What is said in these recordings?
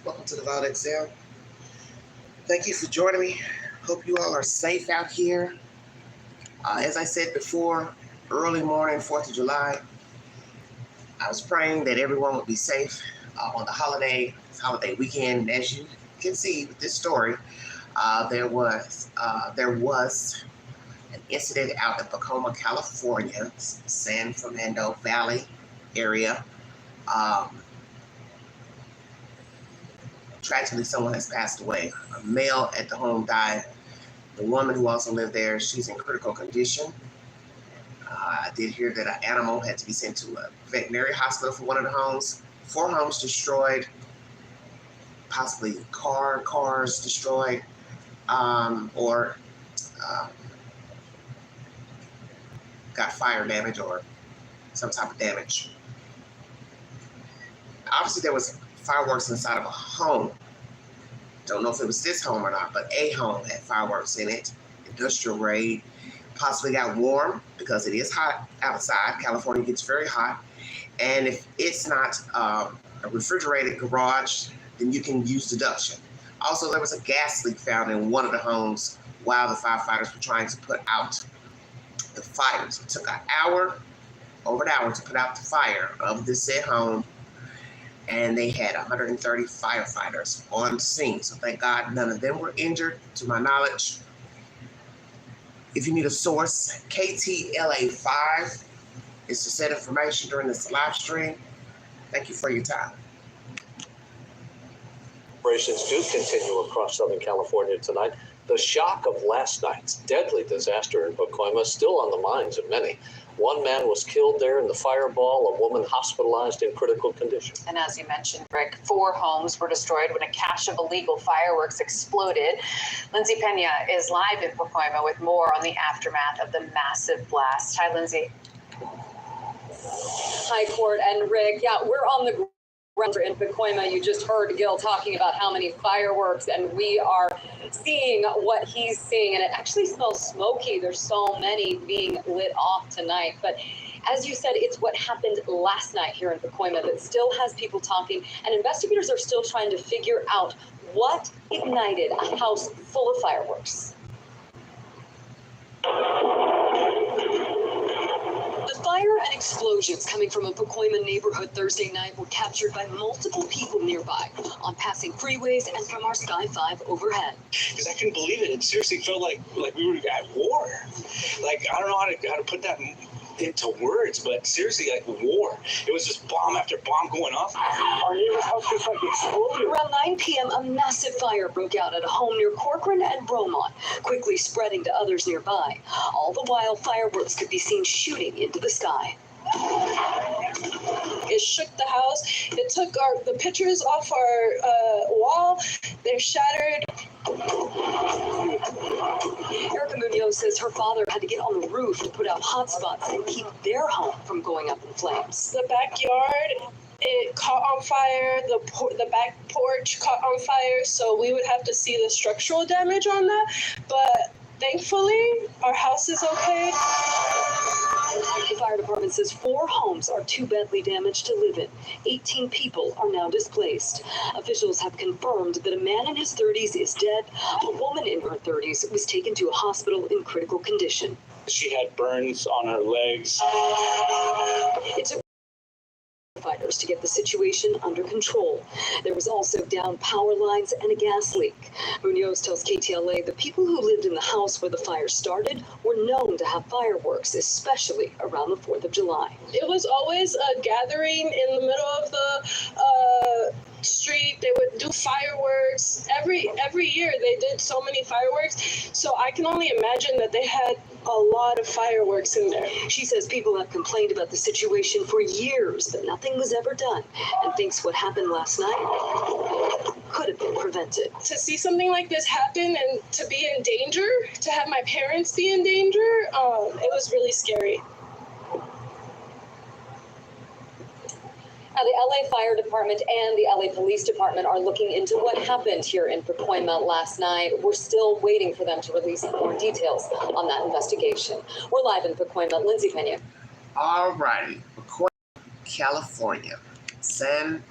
Welcome to the Vault XL. Thank you for joining me. Hope you all are safe out here. As I said before, early morning, 4th of July, I was praying that everyone would be safe on the holiday weekend. As you can see with this story, there was an incident out in Pacoima, California, San Fernando Valley area. Tragically, someone has passed away. A male at the home died. The woman who also lived there, she's in critical condition. I did hear that an animal had to be sent to a veterinary hospital for one of the homes. 4 homes destroyed, possibly cars destroyed, or got fire damage or some type of damage. Obviously, there was fireworks inside of a home. Don't know if it was this home or not, but a home had fireworks in it, industrial grade. Possibly got warm because it is hot outside. California gets very hot. And if it's not a refrigerated garage, then you can use deduction. Also, there was a gas leak found in one of the homes while the firefighters were trying to put out the fires. It took over an hour to put out the fire of this said home. And they had 130 firefighters on scene. So thank God none of them were injured, to my knowledge. If you need a source, KTLA5 is to set information during this live stream. Thank you for your time. Operations do continue across Southern California tonight. The shock of last night's deadly disaster in Pacoima still on the minds of many. 1 man was killed there in the fireball, a woman hospitalized in critical condition. And as you mentioned, Rick, 4 homes were destroyed when a cache of illegal fireworks exploded. Lindsay Pena is live in Pacoima with more on the aftermath of the massive blast. Hi, Lindsay. Hi, Court and Rick. Yeah, we're on the ground in Pacoima. You just heard Gil talking about how many fireworks, and we are seeing what he's seeing, and it actually smells smoky. There's so many being lit off tonight, but as you said, it's what happened last night here in Pacoima that still has people talking, and investigators are still trying to figure out what ignited a house full of fireworks. The fire and explosions coming from a Pacoima neighborhood Thursday night were captured by multiple people nearby on passing freeways and from our Sky 5 overhead. Because I couldn't believe it. It seriously felt like we were at war. Like, I don't know how to put that into words, but seriously, like war. It was just bomb after bomb going off. Our neighbor's house just like exploded. Around 9 p.m., a massive fire broke out at a home near Corcoran and Bromont, quickly spreading to others nearby. All the while, fireworks could be seen shooting into the sky. It shook the house. It took the pictures off our wall. They're shattered. Erica Munoz says her father had to get on the roof to put out hotspots and keep their home from going up in flames. The backyard, it caught on fire. The back porch caught on fire, so we would have to see the structural damage on that. But thankfully, our house is okay. The fire department says 4 homes are too badly damaged to live in. 18 people are now displaced. Officials have confirmed that a man in his 30s is dead. A woman in her 30s was taken to a hospital in critical condition. She had burns on her legs. It took firefighters to get the situation under control. There was also downed power lines and a gas leak. Munoz tells KTLA the people who lived in the house where the fire started were known to have fireworks, especially around the 4th of July. It was always a gathering in the middle of the street. They would do fireworks. Every year they did so many fireworks. So I can only imagine that they had a lot of fireworks in there. She says people have complained about the situation for years, but nothing was ever done, and thinks what happened last night could have been prevented. To see something like this happen and to be in danger, to have my parents be in danger, it was really scary. Now, the LA Fire Department and the LA Police Department are looking into what happened here in Pacoima last night. We're still waiting for them to release more details on that investigation. We're live in Pacoima. Lindsay Pena. All righty. Pacoima, California. San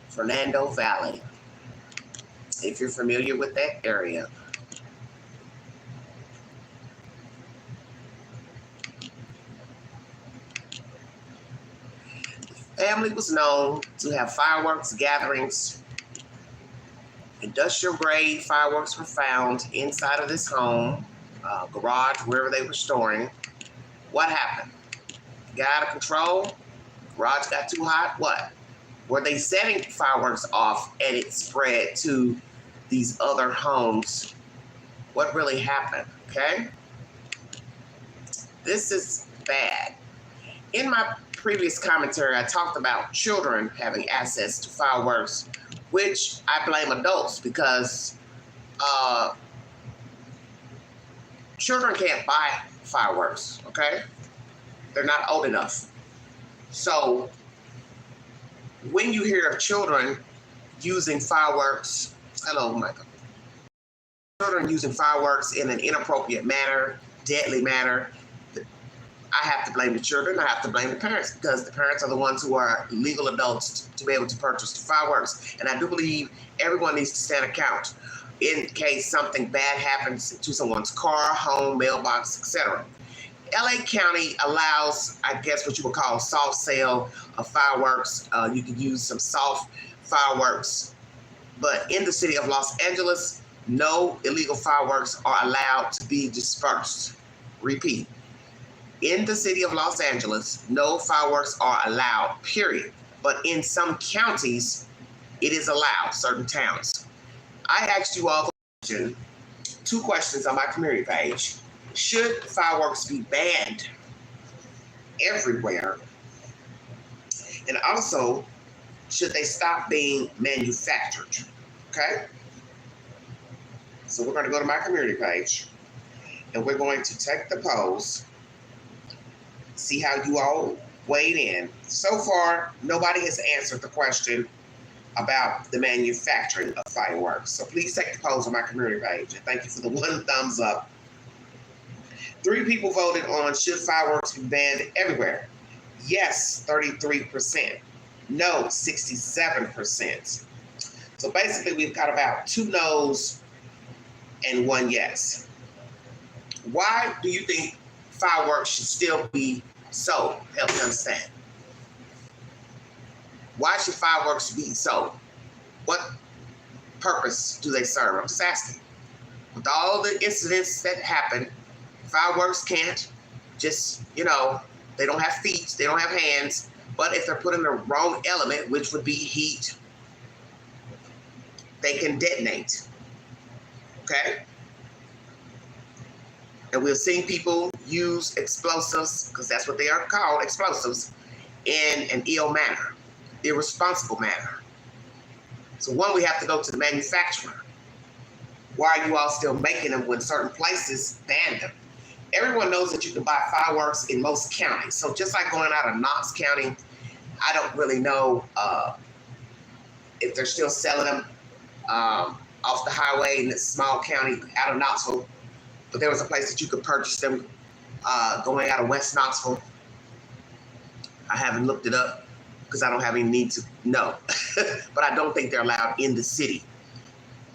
Fernando Valley. if you're familiar with that area. The family was known to have fireworks gatherings. Industrial grade fireworks were found inside of this home, garage, wherever they were storing. What happened? Got out of control? Garage got too hot? What? Were they setting fireworks off and it spread to these other homes? What really happened? Okay? This is bad. In my previous commentary, I talked about children having access to fireworks, which I blame adults because children can't buy fireworks, okay? They're not old enough. So when you hear of children using fireworks, hello, Michael. Children using fireworks in an inappropriate manner, deadly manner, I have to blame the children. I have to blame the parents because the parents are the ones who are legal adults to be able to purchase the fireworks. And I do believe everyone needs to stand account in case something bad happens to someone's car, home, mailbox, etc. LA County allows, I guess, what you would call soft sale of fireworks. You can use some soft fireworks. But in the city of Los Angeles, no illegal fireworks are allowed to be dispersed. Repeat. In the city of Los Angeles, no fireworks are allowed, period. But in some counties, it is allowed, certain towns. I asked you all two questions on my community page. Should fireworks be banned everywhere? And also, should they stop being manufactured? Okay? So we're going to go to my community page, and we're going to take the polls, see how you all weighed in. So far, nobody has answered the question about the manufacturing of fireworks. So please take the polls on my community page. And thank you for the one thumbs up. 3 people voted on should fireworks be banned everywhere. Yes, 33%. No, 67%. So basically, we've got about 2 no's and 1 yes. Why do you think fireworks should still be sold? Help me understand. Why should fireworks be sold? What purpose do they serve? I'm just asking. With all the incidents that happen, fireworks can't just, they don't have feet, they don't have hands, but if they're put in the wrong element, which would be heat, they can detonate. Okay? And we've seen people use explosives, because that's what they are called, explosives, in an ill manner, irresponsible manner. So one, we have to go to the manufacturer. Why are you all still making them when certain places ban them? Everyone knows that you can buy fireworks in most counties. So just like going out of Knox County, I don't really know if they're still selling them off the highway in this small county out of Knoxville. But there was a place that you could purchase them going out of West Knoxville. I haven't looked it up because I don't have any need to know. But I don't think they're allowed in the city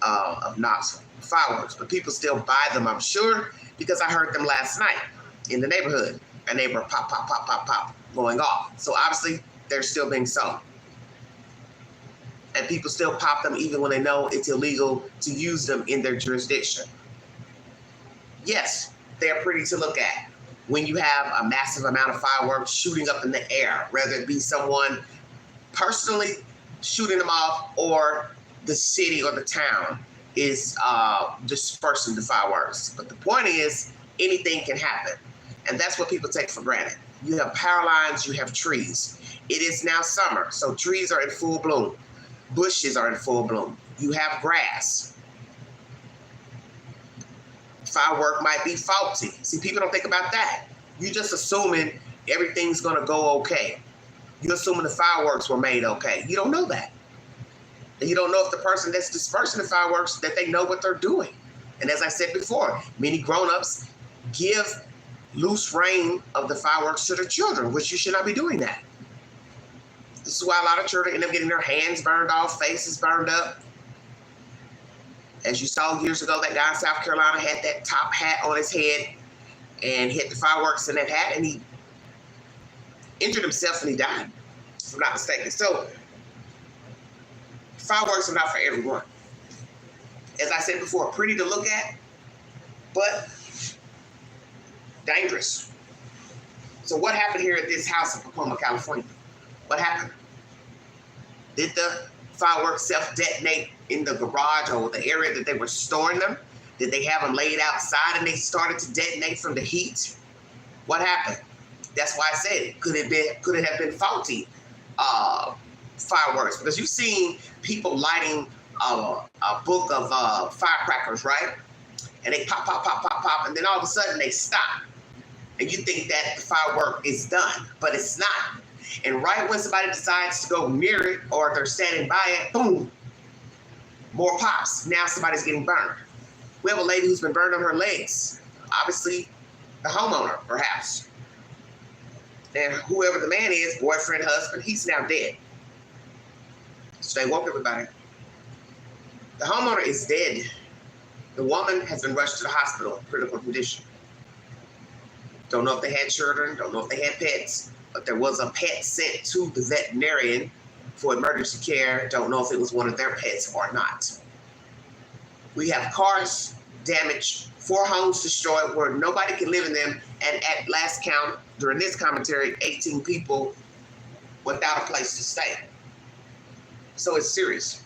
of Knoxville, fireworks. But people still buy them, I'm sure, because I heard them last night in the neighborhood. A neighbor pop, pop, pop, pop, pop, going off. So obviously, they're still being sold. And people still pop them even when they know it's illegal to use them in their jurisdiction. Yes, they're pretty to look at when you have a massive amount of fireworks shooting up in the air, whether it be someone personally shooting them off or the city or the town is dispersing the fireworks. But the point is, anything can happen. And that's what people take for granted. You have power lines, you have trees. It is now summer, so trees are in full bloom. Bushes are in full bloom. You have grass. Firework might be faulty. See, people don't think about that. You're just assuming everything's going to go okay. You're assuming the fireworks were made okay. You don't know that. And you don't know if the person that's dispersing the fireworks, that they know what they're doing. And as I said before, many grown-ups give loose reign of the fireworks to their children, which you should not be doing that. This is why a lot of children end up getting their hands burned off, faces burned up. As you saw years ago, that guy in South Carolina had that top hat on his head and hit the fireworks in that hat, and he injured himself and he died, if I'm not mistaken. So fireworks are not for everyone. As I said before, pretty to look at, but dangerous. So what happened here at this house in Pacoima, California? What happened? Did the fireworks self-detonate in the garage or the area that they were storing them? Did they have them laid outside and they started to detonate from the heat? What happened? That's why I said, could it have been faulty fireworks? Because you've seen people lighting a book of firecrackers, right? And they pop, pop, pop, pop, pop, and then all of a sudden they stop. And you think that the firework is done, but it's not. And right when somebody decides to go near it or they're standing by it, boom, more pops. Now somebody's getting burned. We have a lady who's been burned on her legs. Obviously, the homeowner, perhaps. And whoever the man is, boyfriend, husband, he's now dead. Stay woke, everybody. The homeowner is dead. The woman has been rushed to the hospital, critical condition. Don't know if they had children, don't know if they had pets, but there was a pet sent to the veterinarian for emergency care. Don't know if it was one of their pets or not. We have cars damaged, 4 homes destroyed where nobody can live in them, and at last count, during this commentary, 18 people without a place to stay. So it's serious.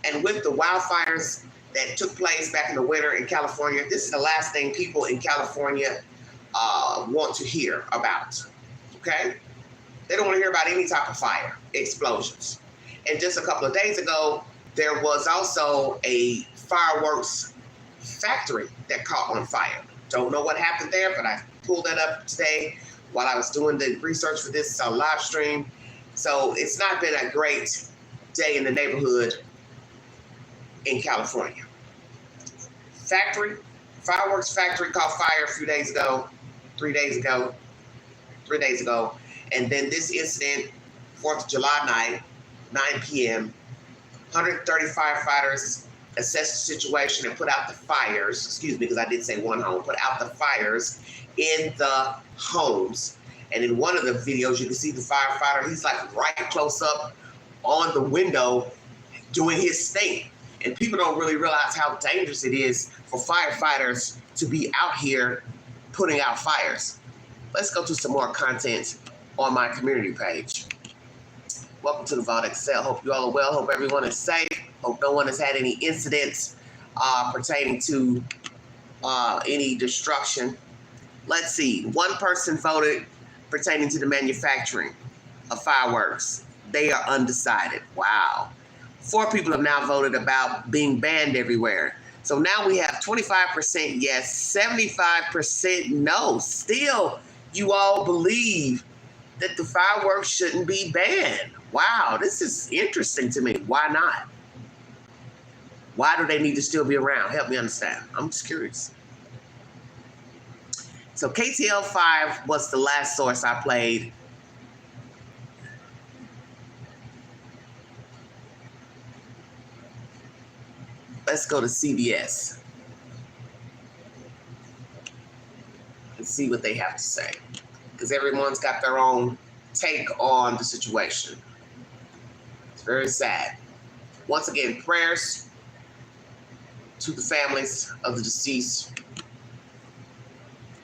And with the wildfires that took place back in the winter in California, this is the last thing people in California want to hear about, okay? They don't want to hear about any type of fire, explosions. And just a couple of days ago, there was also a fireworks factory that caught on fire. Don't know what happened there, but I pulled that up today while I was doing the research for this live stream. So it's not been a great day in the neighborhood in California. Fireworks factory caught fire a few days ago, 3 days ago, and then this incident, 4th of July night, 9 p.m., 130 firefighters assessed the situation and put out the fires, excuse me, because I did say one home, put out the fires in the homes. And in one of the videos, you can see the firefighter, he's like right close up on the window doing his thing. And people don't really realize how dangerous it is for firefighters to be out here putting out fires. Let's go to some more content on my community page. Welcome to the Vault Excel. Hope you all are well. Hope everyone is safe. Hope no one has had any incidents pertaining to any destruction. Let's see. One person voted pertaining to the manufacturing of fireworks. They are undecided. Wow. 4 people have now voted about being banned everywhere. So now we have 25% yes, 75% no. Still, you all believe that the fireworks shouldn't be banned. Wow, this is interesting to me. Why not? Why do they need to still be around? Help me understand. I'm just curious. So KTL5 was the last source I played. Let's go to CBS and see what they have to say, because everyone's got their own take on the situation. It's very sad. Once again, prayers to the families of the deceased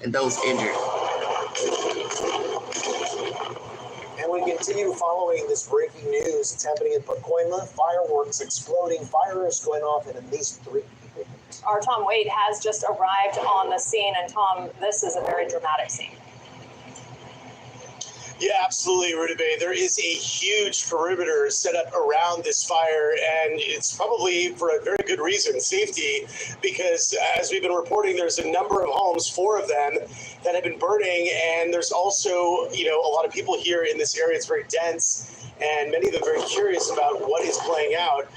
and those injured. And we continue following this breaking news. It's happening in Pacoima. Fireworks exploding. Fires going off in at least 3 people. Our Tom Wade has just arrived on the scene. And Tom, this is a very dramatic scene. Yeah, absolutely, Ruta Bay. There is a huge perimeter set up around this fire, and it's probably for a very good reason, safety, because as we've been reporting, there's a number of homes, 4 of them, that have been burning, and there's also, a lot of people here in this area. It's very dense, and many of them very curious about what is playing out.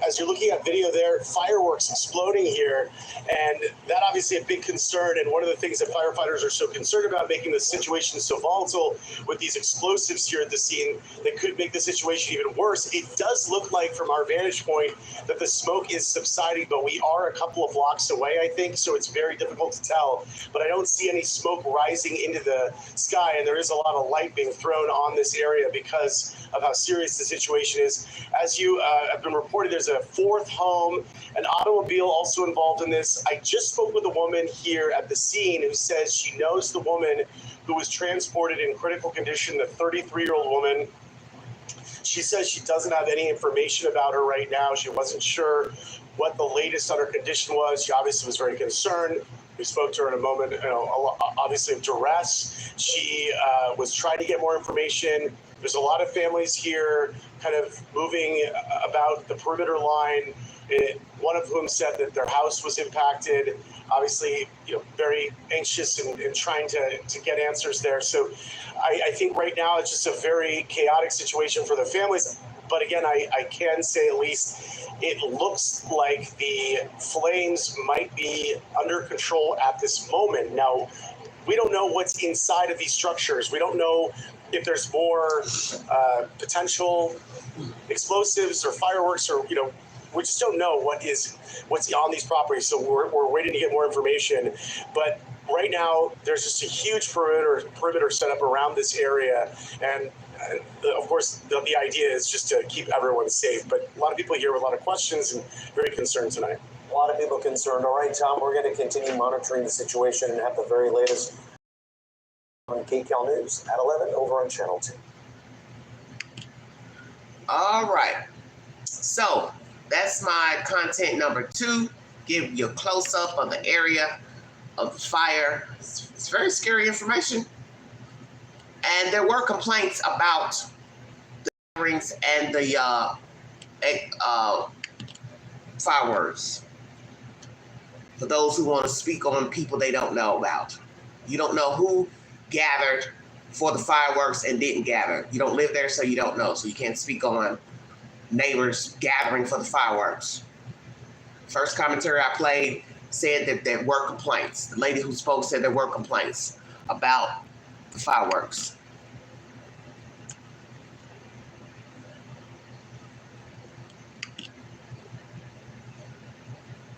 as you're looking at video there, fireworks exploding here, and that obviously a big concern. And one of the things that firefighters are so concerned about, making the situation so volatile with these explosives here at the scene, that could make the situation even worse. It does look like, from our vantage point, that the smoke is subsiding, but we are a couple of blocks away, I think, so it's very difficult to tell. But I don't see any smoke rising into the sky, and there is a lot of light being thrown on this area because of how serious the situation is. As you have been reported, there's a fourth home, an automobile also involved in this. I just spoke with a woman here at the scene who says she knows the woman who was transported in critical condition, the 33-year-old woman. She says she doesn't have any information about her right now. She wasn't sure what the latest on her condition was. She obviously was very concerned. We spoke to her in a moment, obviously of duress. She was trying to get more information. There's a lot of families here kind of moving about the perimeter line, one of whom said that their house was impacted. Obviously, very anxious and trying to get answers there. So I think right now it's just a very chaotic situation for the families. But again, I can say at least it looks like the flames might be under control at this moment. Now, we don't know what's inside of these structures. We don't know if there's more potential explosives or fireworks, or we just don't know what's on these properties. So we're waiting to get more information. But right now, there's just a huge perimeter set up around this area, and of course, the idea is just to keep everyone safe. But a lot of people here with a lot of questions and very concerned tonight. A lot of people concerned. All right, Tom, we're going to continue monitoring the situation and have the very latest on KCAL News at 11 over on Channel 2. All right. So that's my content number 2. Give you a close-up of the area of the fire. It's very scary information. And there were complaints about the gatherings and the fireworks. For those who want to speak on people they don't know about. You don't know who gathered for the fireworks and didn't gather. You don't live there, so you don't know. So you can't speak on neighbors gathering for the fireworks. First commentary I played said that there were complaints. The lady who spoke said there were complaints about the fireworks.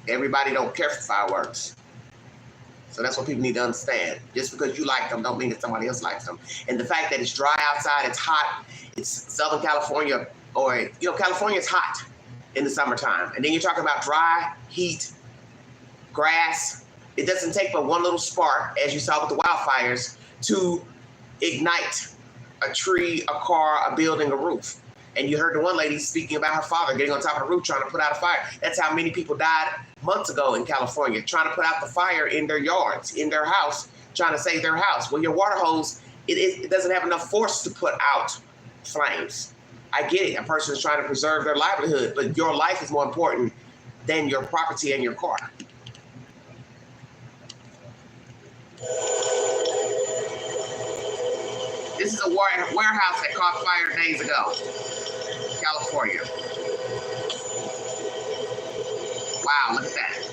Everybody don't care for fireworks. So that's what people need to understand. Just because you like them don't mean that somebody else likes them. And the fact that it's dry outside, it's hot, it's Southern California, or, California is hot in the summertime. And then you're talking about dry, heat, grass. It doesn't take but one little spark, as you saw with the wildfires, to ignite a tree, a car, a building, a roof. And you heard the one lady speaking about her father getting on top of the roof trying to put out a fire. That's how many people died months ago in California, trying to put out the fire in their yards, in their house, trying to save their house. Well, your water hose, it doesn't have enough force to put out flames. I get it. A person is trying to preserve their livelihood, but your life is more important than your property and your car. This is a warehouse that caught fire days ago, California. Wow, look at that.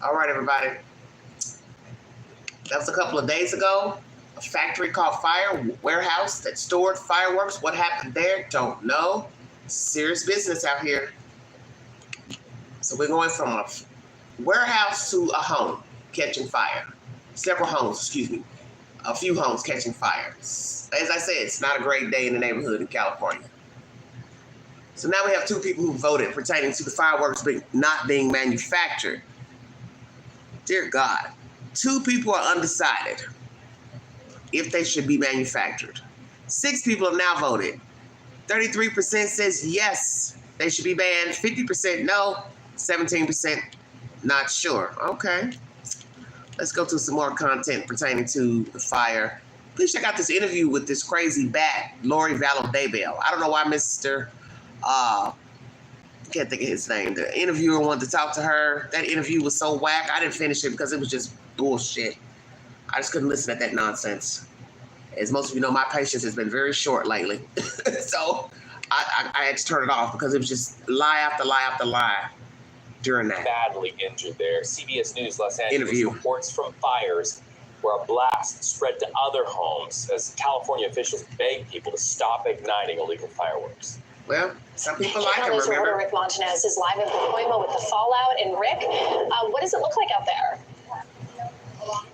All right, everybody. That was a couple of days ago. A factory caught fire, warehouse that stored fireworks. What happened there? Don't know. Serious business out here. So we're going from a warehouse to a home catching fire. Several homes, excuse me. A few homes catching fire. As I said, it's not a great day in the neighborhood in California. So now we have 2 people who voted pertaining to the fireworks not being manufactured. Dear God, 2 people are undecided. if they should be manufactured. 6 people have now voted. 33% says yes, they should be banned. 50% no. 17% not sure. Okay. Let's go to some more content pertaining to the fire. Please check out this interview with this crazy bat, Lori Vallow Daybell. I don't know why Mr. Can't think of his name. The interviewer wanted to talk to her. That interview was so whack. I didn't finish it because it was just bullshit. I just couldn't listen to that nonsense. As most of you know, my patience has been very short lately. So I had to turn it off because it was just lie after lie after lie during that. Badly injured there. CBS News Los Angeles reports from fires where a blast spread to other homes as California officials beg people to stop igniting illegal fireworks. Well, some people like them, Reporter remember? Rick Montanez is live in Pacoima with the fallout. And Rick, what does it look like out there?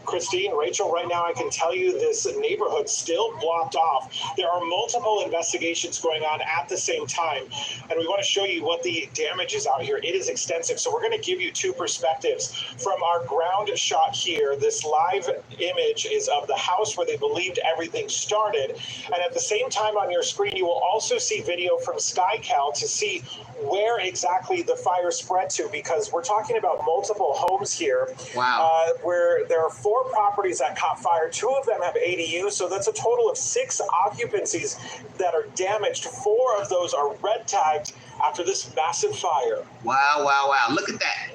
Christine, Rachel, right now I can tell you this neighborhood still blocked off. There are multiple investigations going on at the same time, and we want to show you what the damage is out here. It is extensive, so we're going to give you two perspectives. From our ground shot here, this live image is of the house where they believed everything started, and at the same time on your screen you will also see video from SkyCal to see where exactly the fire spread to, because we're talking about multiple homes here. Wow. Where there are 4 properties that caught fire. 2 of them have ADUs, so that's a total of 6 occupancies that are damaged. 4 of those are red tagged after this massive fire. Wow, wow, wow. Look at that.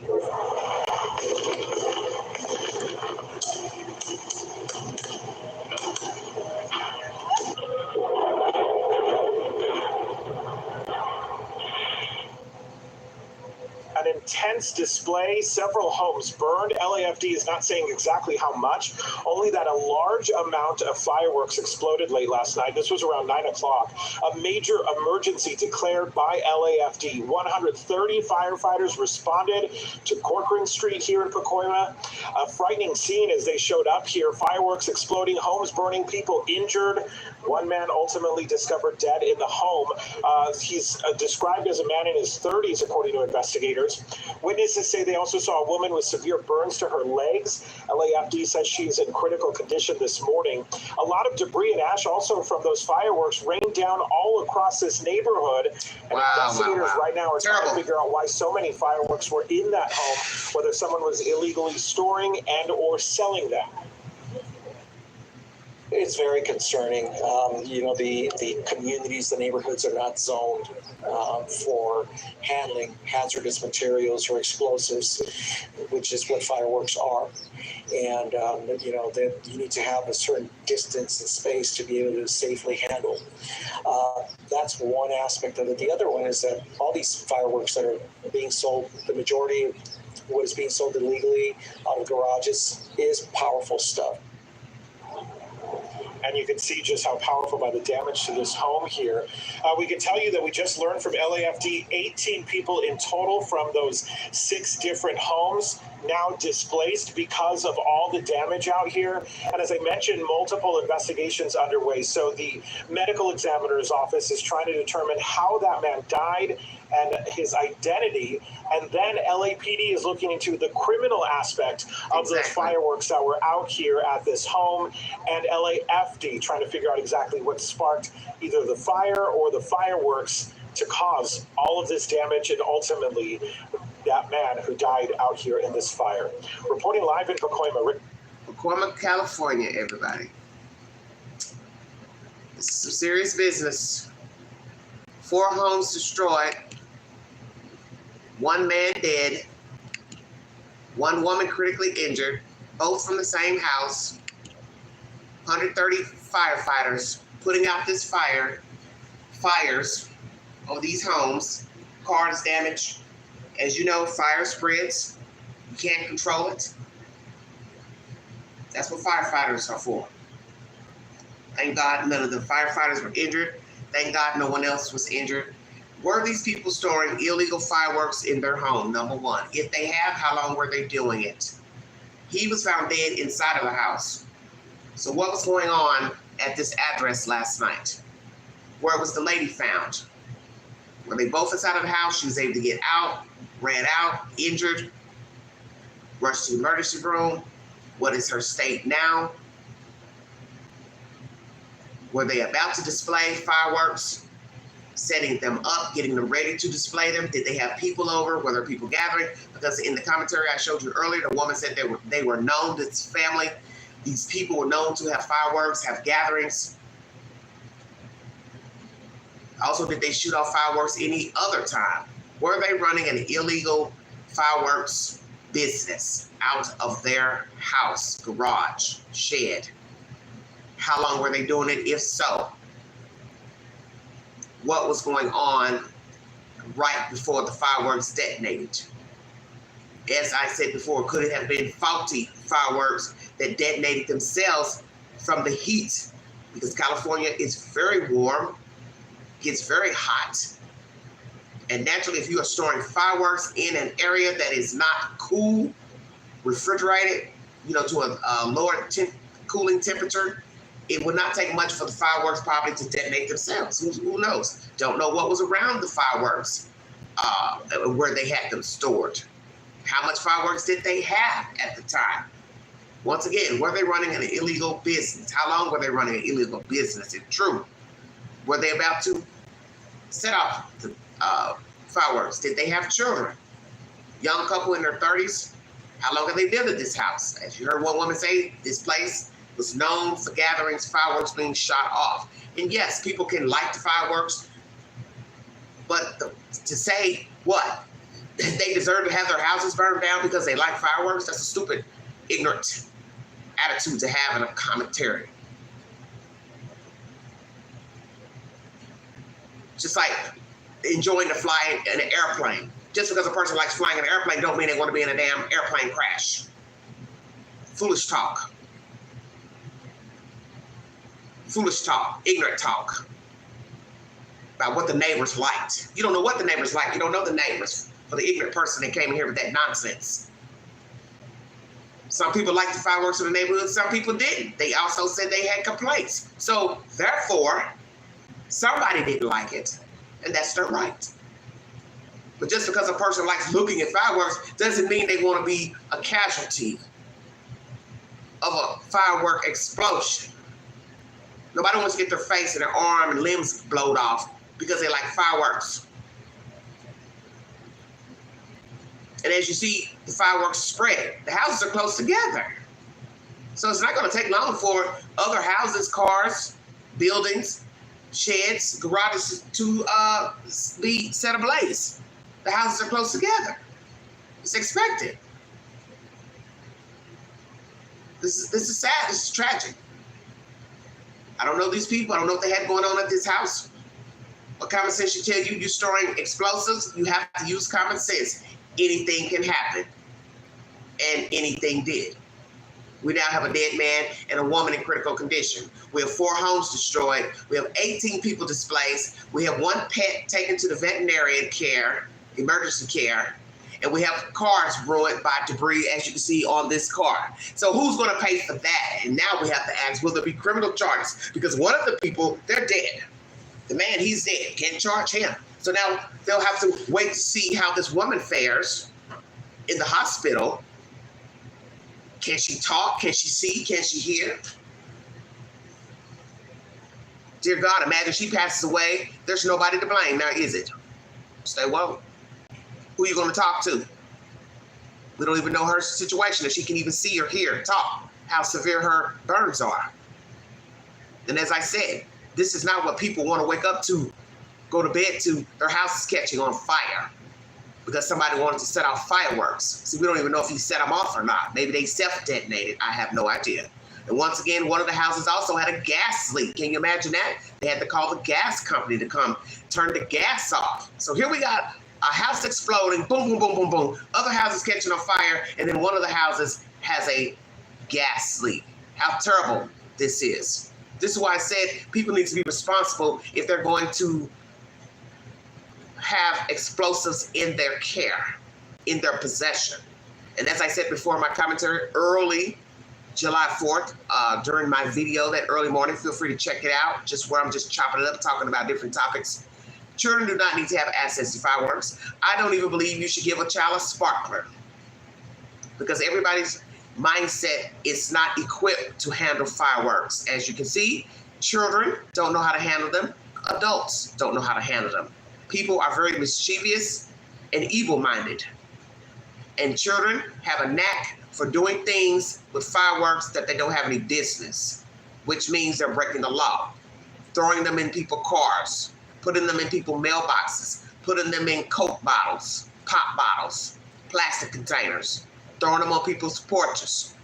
An intense display, several homes burned. LAFD is not saying exactly how much, only that a large amount of fireworks exploded late last night. This was around 9 o'clock. A major emergency declared by LAFD. 130 firefighters responded to Corcoran Street here in Pacoima. A frightening scene as they showed up here. Fireworks exploding, homes burning, people injured. One man ultimately discovered dead in the home. He's described as a man in his 30s, according to investigators. Witnesses say they also saw a woman with severe burns to her legs. LAFD says she's in critical condition this morning. A lot of debris and ash also from those fireworks rained down all across this neighborhood. And investigators right now are trying to figure out why so many fireworks were in that home, whether someone was illegally storing and or selling them. It's very concerning. The communities, the neighborhoods are not zoned for handling hazardous materials or explosives, which is what fireworks are. And, that you need to have a certain distance and space to be able to safely handle. That's one aspect of it. The other one is that all these fireworks that are being sold, the majority of what is being sold illegally out of garages is powerful stuff. And you can see just how powerful by the damage to this home here. We can tell you that we just learned from LAFD 18 people in total from those 6 different homes now displaced because of all the damage out here. And as I mentioned, multiple investigations underway. So the medical examiner's office is trying to determine how that man died and his identity. And then LAPD is looking into the criminal aspect of those fireworks that were out here at this home, and LAFD trying to figure out exactly what sparked either the fire or the fireworks to cause all of this damage and ultimately that man who died out here in this fire. Reporting live in Pacoima. Pacoima, California, everybody. This is some serious business. 4 homes destroyed. 1 man dead. 1 woman critically injured. Both from the same house. 130 firefighters putting out this fires over these homes. Cars damaged. As you know, fire spreads. You can't control it. That's what firefighters are for. Thank God none of the firefighters were injured. Thank God no one else was injured. Were these people storing illegal fireworks in their home, number one? If they have, how long were they doing it? He was found dead inside of the house. So what was going on at this address last night? Where was the lady found? Were they both inside of the house? She was able to get out, ran out, injured, rushed to the emergency room. What is her state now? Were they about to display fireworks, setting them up, getting them ready to display them? Did they have people over? Were there people gathering? Because in the commentary I showed you earlier, the woman said they were known, this family, these people were known to have fireworks, have gatherings. Also, did they shoot off fireworks any other time? Were they running an illegal fireworks business out of their house, garage, shed? How long were they doing it? If so, what was going on right before the fireworks detonated? As I said before, could it have been faulty fireworks that detonated themselves from the heat? Because California is very warm, gets very hot. And naturally, if you are storing fireworks in an area that is not cool, refrigerated, to a lower cooling temperature, it would not take much for the fireworks probably to detonate themselves. Who knows? Don't know what was around the fireworks, where they had them stored. How much fireworks did they have at the time? Once again, were they running an illegal business? How long were they running an illegal business? If true, were they about to set off the fireworks? Did they have children? Young couple in their 30s? How long have they lived at this house? As you heard one woman say, this place was known for gatherings, fireworks being shot off. And yes, people can light the fireworks, but to say what? They deserve to have their houses burned down because they like fireworks? That's a stupid, ignorant attitude to have in a commentary. Just like enjoying to fly in an airplane. Just because a person likes flying in an airplane don't mean they want to be in a damn airplane crash. Foolish talk. Foolish talk, ignorant talk about what the neighbors liked. You don't know what the neighbors like. You don't know the neighbors for the ignorant person that came in here with that nonsense. Some people liked the fireworks in the neighborhood. Some people didn't. They also said they had complaints. So therefore, somebody didn't like it, and that's their right. But just because a person likes looking at fireworks doesn't mean they want to be a casualty of a firework explosion. Nobody wants to get their face and their arm and limbs blowed off because they like fireworks. And as you see, the fireworks spread. The houses are close together. So it's not going to take long for other houses, cars, buildings, sheds, garages to be set ablaze. The houses are close together. It's expected. This is sad. This is tragic. I don't know these people. I don't know what they had going on at this house. What common sense should tell you? You're storing explosives. You have to use common sense. Anything can happen. And anything did. We now have a dead man and a woman in critical condition. We have 4 homes destroyed. We have 18 people displaced. We have 1 pet taken to the veterinarian care, emergency care. And we have cars ruined by debris, as you can see on this car. So who's going to pay for that? And now we have to ask, will there be criminal charges? Because one of the people, they're dead. The man, he's dead. Can't charge him. So now they'll have to wait to see how this woman fares in the hospital. Can she talk? Can she see? Can she hear? Dear God, imagine she passes away. There's nobody to blame now, is it? Stay woke. Who are you going to talk to? We don't even know her situation, if she can even see or hear, talk, how severe her burns are. And as I said, this is not what people want to wake up to, go to bed to, their house is catching on fire because somebody wanted to set off fireworks. See, we don't even know if he set them off or not. Maybe they self-detonated. I have no idea. And once again, one of the houses also had a gas leak. Can you imagine that? They had to call the gas company to come turn the gas off. So here we got a house exploding, boom, boom, boom, boom, boom. Other houses catching on fire, and then one of the houses has a gas leak. How terrible this is. This is why I said people need to be responsible if they're going to have explosives in their care, in their possession. And as I said before in my commentary, early July 4th, during my video that early morning, feel free to check it out, just where I'm just chopping it up, talking about different topics. Children do not need to have access to fireworks. I don't even believe you should give a child a sparkler because everybody's mindset is not equipped to handle fireworks. As you can see, Children don't know how to handle them. Adults don't know how to handle them. People are very mischievous and evil-minded. And children have a knack for doing things with fireworks that they don't have any business, which means they're breaking the law, throwing them in people's cars, putting them in people's mailboxes, putting them in Coke bottles, pop bottles, plastic containers, throwing them on people's porches.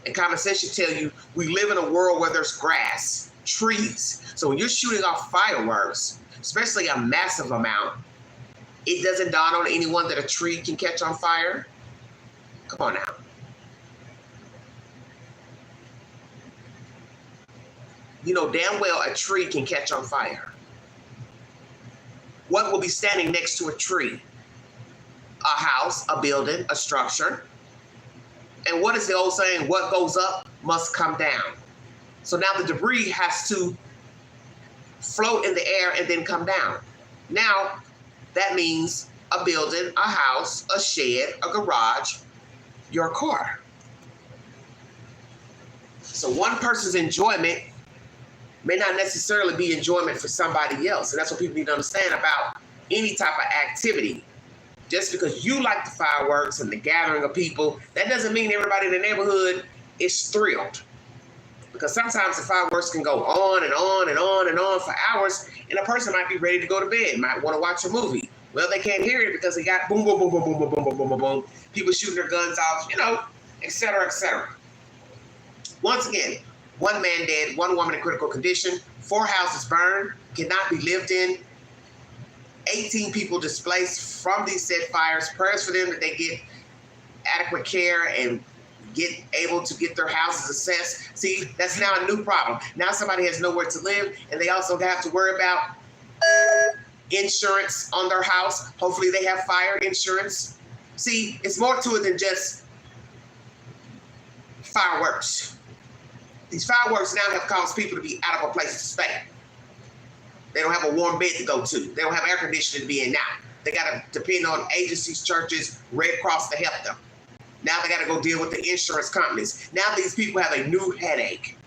And common sense should tell you we live in a world where there's grass, trees. So when you're shooting off fireworks, especially a massive amount, it doesn't dawn on anyone that a tree can catch on fire. Come on now. You know damn well a tree can catch on fire. What will be standing next to a tree? A house, a building, a structure. And what is the old saying? What goes up must come down. So now the debris has to float in the air and then come down. Now, that means a building, a house, a shed, a garage, your car. So one person's enjoyment may not necessarily be enjoyment for somebody else. And that's what people need to understand about any type of activity. Just because you like the fireworks and the gathering of people, that doesn't mean everybody in the neighborhood is thrilled. Because sometimes the fireworks can go on and on and on and on for hours, and a person might be ready to go to bed, might want to watch a movie. Well, they can't hear it because they got boom, boom, boom, boom, boom, boom, boom, boom, boom, boom, boom. People shooting their guns off, you know, et cetera, et cetera. Once again, 1 man dead, 1 woman in critical condition, 4 houses burned, cannot be lived in, 18 people displaced from these said fires. Prayers for them that they get adequate care and get able to get their houses assessed. See, that's now a new problem. Now somebody has nowhere to live, and they also have to worry about insurance on their house. Hopefully they have fire insurance. See, it's more to it than just fireworks. These fireworks now have caused people to be out of a place to stay. They don't have a warm bed to go to. They don't have air conditioning to be in now. They got to depend on agencies, churches, Red Cross to help them. Now they got to go deal with the insurance companies. Now these people have a new headache.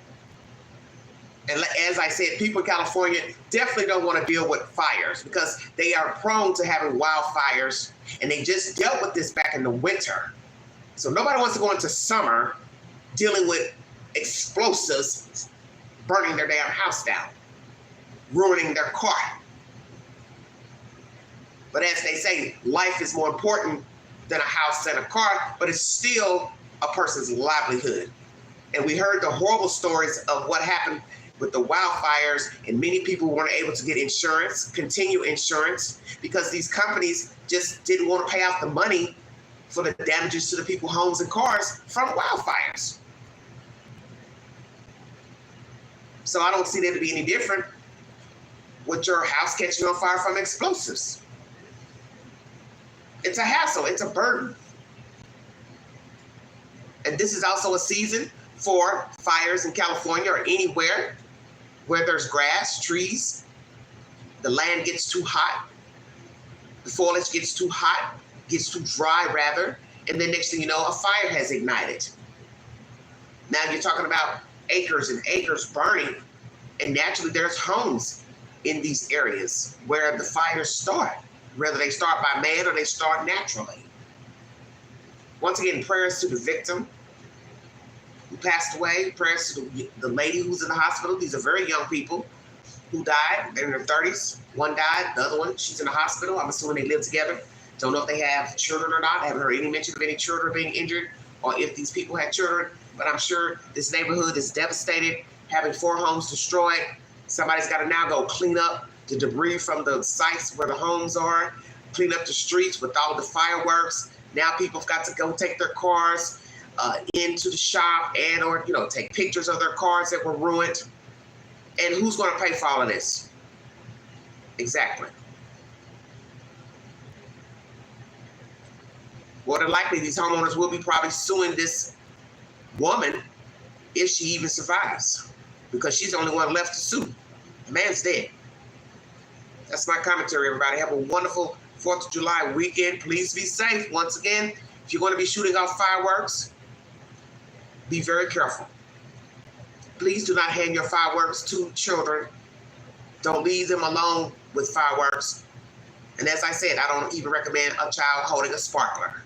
And as I said, people in California definitely don't want to deal with fires because they are prone to having wildfires, and they just dealt with this back in the winter. So nobody wants to go into summer dealing with explosives burning their damn house down, ruining their car. But as they say, life is more important than a house and a car, but it's still a person's livelihood. And we heard the horrible stories of what happened with the wildfires, and many people weren't able to get insurance, continue insurance, because these companies just didn't want to pay out the money for the damages to the people's homes and cars from wildfires. So I don't see that to be any different with your house catching on fire from explosives. It's a hassle, it's a burden. And this is also a season for fires in California or anywhere where there's grass, trees, the land gets too hot, the foliage gets too hot, gets too dry rather, and then next thing you know, a fire has ignited. Now you're talking about acres and acres burning, and naturally there's homes in these areas where the fires start, whether they start by man or they start naturally. Once again, prayers to the victim who passed away, prayers to the lady who's in the hospital. These are very young people who died. They're in their 30s. One died, the other one, she's in the hospital. I'm assuming they live together. Don't know if they have children or not. I haven't heard any mention of any children being injured or if these people had children, but I'm sure this neighborhood is devastated, having 4 homes destroyed. Somebody's got to now go clean up the debris from the sites where the homes are, clean up the streets with all the fireworks. Now people have got to go take their cars into the shop and or, take pictures of their cars that were ruined. And who's going to pay for all of this? Exactly. More than likely, these homeowners will be probably suing this woman if she even survives, because she's the only one left to sue. The man's dead. That's my commentary, everybody. Have a wonderful 4th of July weekend. Please be safe. Once again, if you're going to be shooting off fireworks, be very careful. Please do not hand your fireworks to children. Don't leave them alone with fireworks. And as I said, I don't even recommend a child holding a sparkler.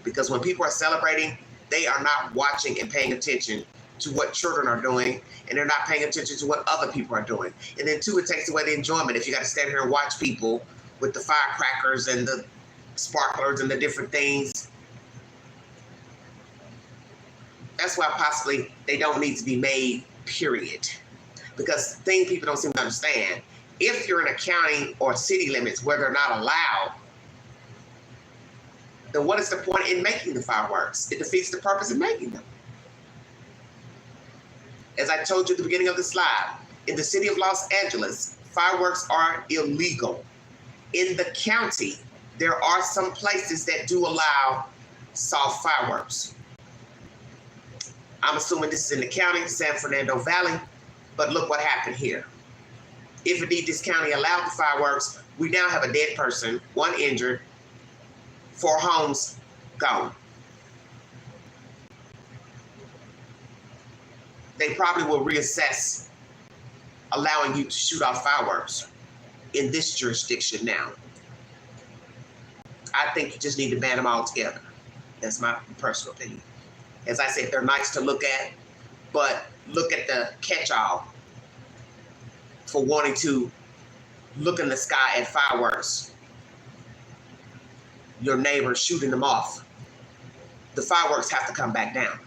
Because when people are celebrating, they are not watching and paying attention to what children are doing, and they're not paying attention to what other people are doing. And then two, it takes away the enjoyment. If you got to stand here and watch people with the firecrackers and the sparklers and the different things, that's why possibly they don't need to be made, period. Because the thing people don't seem to understand, if you're in a county or city limits where they're not allowed, then what is the point in making the fireworks? It defeats the purpose of making them. As I told you at the beginning of the slide, in the city of Los Angeles, fireworks are illegal. In the county, there are some places that do allow soft fireworks. I'm assuming this is in the county, San Fernando Valley, but look what happened here. If indeed this county allowed the fireworks, we now have a dead person, 1 injured, 4 homes gone. They probably will reassess allowing you to shoot off fireworks in this jurisdiction now. I think you just need to ban them all together. That's my personal opinion. As I said, they're nice to look at, but look at the catch-all for wanting to look in the sky at fireworks. Your neighbor shooting them off. The fireworks have to come back down.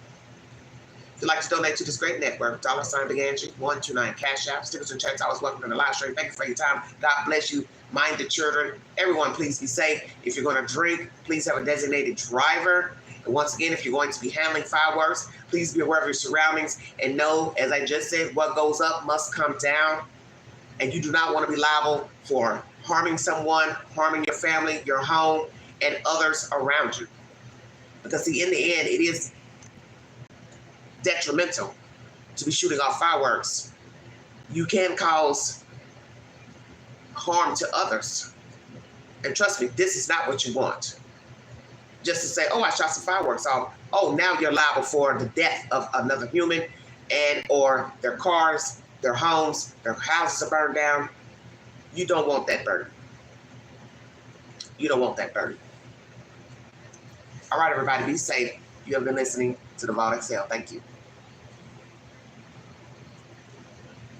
If you'd like to donate to this great network, $Big Angie, 129 Cash App, stickers and checks. Always welcome to the live stream. Thank you for your time. God bless you. Mind the children. Everyone, please be safe. If you're going to drink, please have a designated driver. And once again, if you're going to be handling fireworks, please be aware of your surroundings and know, as I just said, what goes up must come down. And you do not want to be liable for harming someone, harming your family, your home, and others around you. Because see, in the end, it is detrimental to be shooting off fireworks. You can cause harm to others. And trust me, this is not what you want. Just to say, oh, I shot some fireworks off. Oh, now you're liable for the death of another human and or their cars, their homes, their houses are burned down. You don't want that burden. You don't want that burden. All right, everybody, be safe. You have been listening to the Vault XL. Thank you.